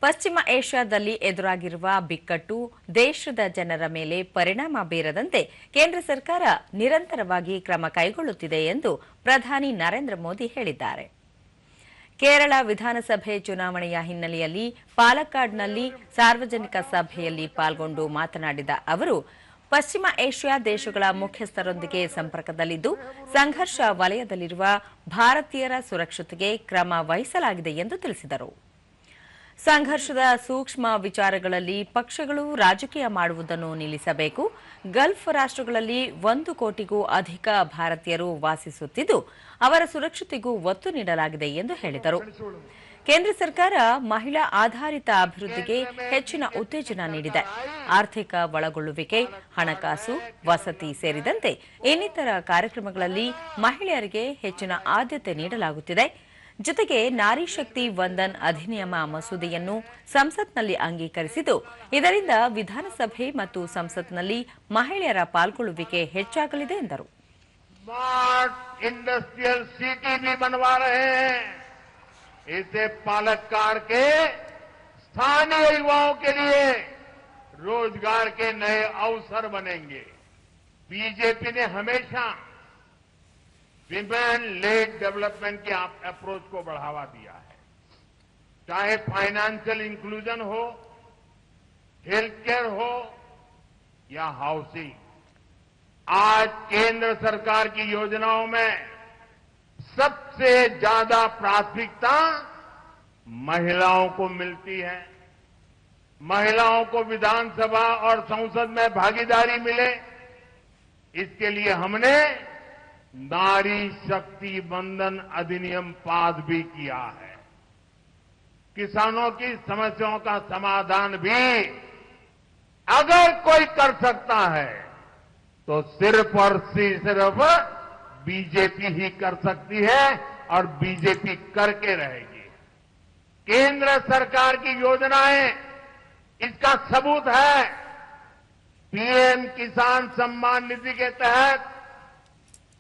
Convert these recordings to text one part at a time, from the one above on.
ಪಶ್ಚಿಮ ಏಷ್ಯಾದಲ್ಲಿ ಎದುರಾಗಿರುವ ಬಿಕ್ಕಟ್ಟು ದೇಶದ ಜನರ ಮೇಲೆ ಪರಿಣಾಮ ಬೀರದಂತೆ ಕೇಂದ್ರ ಸರ್ಕಾರ ನಿರಂತರವಾಗಿ ಕ್ರಮ ಕೈಗೊಳ್ಳುತ್ತಿದೆ ಎಂದು ಪ್ರಧಾನಿ ನರೇಂದ್ರ ಮೋದಿ ಹೇಳಿದ್ದಾರೆ. ಕೇರಳ ವಿಧಾನಸಭೆ ಚುನಾವಣೆಯ ಹಿನ್ನೆಲೆಯಲ್ಲಿ ಪಾಲಕ್ಕಾಡ್ನಲ್ಲಿ ಸಾರ್ವಜನಿಕ ಸಭೆಯಲ್ಲಿ ಪಾಲ್ಗೊಂಡು ಮಾತನಾಡಿದ ಅವರು, ಪಶ್ಚಿಮ ಏಷ್ಯಾ ದೇಶಗಳ ಮುಖ್ಯಸ್ಥರೊಂದಿಗೆ ಸಂಪರ್ಕದಲ್ಲಿದ್ದು ಸಂಘರ್ಷ ವಲಯದಲ್ಲಿರುವ ಭಾರತೀಯರ ಸುರಕ್ಷತೆಗೆ ಕ್ರಮ ವಹಿಸಲಾಗಿದೆ ಎಂದು ತಿಳಿಸಿದರು. ಸಂಘರ್ಷದ ಸೂಕ್ಷ್ಮ ವಿಚಾರಗಳಲ್ಲಿ ಪಕ್ಷಗಳು ರಾಜಕೀಯ ಮಾಡುವುದನ್ನು ನಿಲ್ಲಿಸಬೇಕು. ಗಲ್ಫ್ ರಾಷ್ಟ್ರಗಳಲ್ಲಿ 1 ಕೋಟಿಗೂ ಅಧಿಕ ಭಾರತೀಯರು ವಾಸಿಸುತ್ತಿದ್ದು ಅವರ ಸುರಕ್ಷತೆಗೂ ಒತ್ತು ನೀಡಲಾಗಿದೆ ಎಂದು ಹೇಳಿದರು. ಕೇಂದ್ರ ಸರ್ಕಾರ ಮಹಿಳಾ ಆಧಾರಿತ ಅಭಿವೃದ್ಧಿಗೆ ಹೆಚ್ಚಿನ ಉತ್ತೇಜನ ನೀಡಿದೆ. ಆರ್ಥಿಕ ಒಳಗೊಳ್ಳುವಿಕೆ, ಹಣಕಾಸು, ವಸತಿ ಸೇರಿದಂತೆ ಇನ್ನಿತರ ಕಾರ್ಯಕ್ರಮಗಳಲ್ಲಿ ಮಹಿಳೆಯರಿಗೆ ಹೆಚ್ಚಿನ ಆದ್ಯತೆ ನೀಡಲಾಗುತ್ತಿದೆ. ಜೊತೆಗೆ ನಾರಿ ಶಕ್ತಿ ವಂದನ್ ಅಧಿನಿಯಮ ಮಸೂದೆಯನ್ನು ಸಂಸತ್ನಲ್ಲಿ ಅಂಗೀಕರಿಸಿದ್ದು, ಇದರಿಂದ ವಿಧಾನಸಭೆ ಮತ್ತು ಸಂಸತ್ನಲ್ಲಿ ಮಹಿಳೆಯರ ಪಾಲ್ಗೊಳ್ಳುವಿಕೆ ಹೆಚ್ಚಾಗಲಿದೆ ಎಂದರು. इससे पालक्काड के स्थानीय युवाओं के लिए रोजगार के नए अवसर बनेंगे. बीजेपी ने हमेशा विमेन लेड डेवलपमेंट की अप्रोच को बढ़ावा दिया है. चाहे फाइनेंशियल इंक्लूजन हो, हेल्थ केयर हो या हाउसिंग. आज केंद्र सरकार की योजनाओं में सबसे ज्यादा प्राथमिकता महिलाओं को मिलती है. महिलाओं को विधानसभा और संसद में भागीदारी मिले, इसके लिए हमने नारी शक्ति वंदन अधिनियम पास भी किया है. किसानों की समस्याओं का समाधान भी अगर कोई कर सकता है तो सिर्फ और सिर्फ बीजेपी ही कर सकती है और बीजेपी करके रहेगी. केंद्र सरकार की योजनाएं इसका सबूत है. पीएम किसान सम्मान निधि के तहत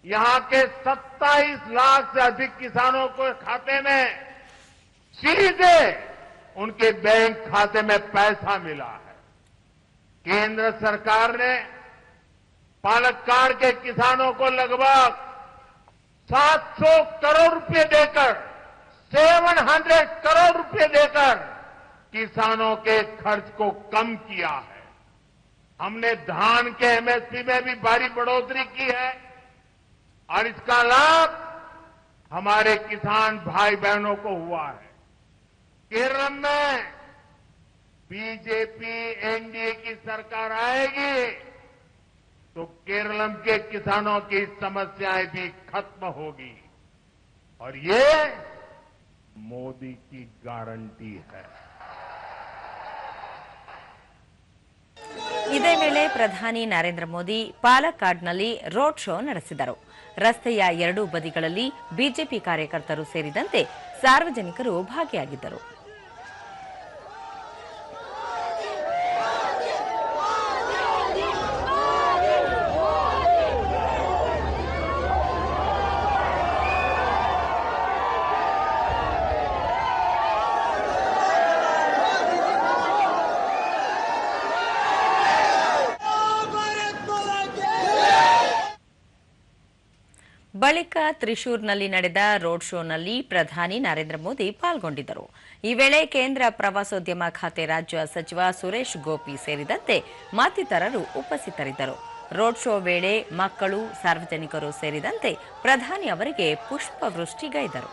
यहां के 27 लाख से अधिक किसानों को खाते में सीधे उनके बैंक खाते में पैसा मिला है. केंद्र सरकार ने पालक्काड के किसानों को लगभग 700 करोड़ रुपए देकर 700 करोड़ रुपए देकर किसानों के खर्च को कम किया है. हमने धान के एमएसपी में भी भारी बढ़ोतरी की है और इसका लाभ हमारे किसान भाई बहनों को हुआ है. केरल में बीजेपी एनडीए की सरकार आएगी तो केरलम के किसानों की समस्याएं भी खत्म होगी और ये मोदी की गारंटी है. ಇದೇ ವೇಳೆ ಪ್ರಧಾನಿ ನರೇಂದ್ರ ಮೋದಿ ಪಾಲಕ್ಕಾಡ್ನಲ್ಲಿ ರೋಡ್ ಶೋ ನಡೆಸಿದರು. ರಸ್ತೆಯ ಎರಡೂ ಬದಿಗಳಲ್ಲಿ ಬಿಜೆಪಿ ಕಾರ್ಯಕರ್ತರು ಸೇರಿದಂತೆ ಸಾರ್ವಜನಿಕರು ಭಾಗಿಯಾಗಿದ್ದರು. ಬಳಿಕ ತ್ರಿಶೂರ್ನಲ್ಲಿ ನಡೆದ ರೋಡ್ ಶೋನಲ್ಲಿ ಪ್ರಧಾನಿ ನರೇಂದ್ರ ಮೋದಿ ಪಾಲ್ಗೊಂಡಿದ್ದರು. ಈ ವೇಳೆ ಕೇಂದ್ರ ಪ್ರವಾಸೋದ್ಯಮ ಖಾತೆ ರಾಜ್ಯ ಸಚಿವ ಸುರೇಶ್ ಗೋಪಿ ಸೇರಿದಂತೆ ಮತ್ತಿತರರು ಉಪಸ್ಥಿತರಿದ್ದರು. ರೋಡ್ ಶೋ ವೇಳೆ ಮಕ್ಕಳು, ಸಾರ್ವಜನಿಕರು ಸೇರಿದಂತೆ ಪ್ರಧಾನಿ ಅವರಿಗೆ ಪುಷ್ಪವೃಷ್ಟಿಗೈದರು.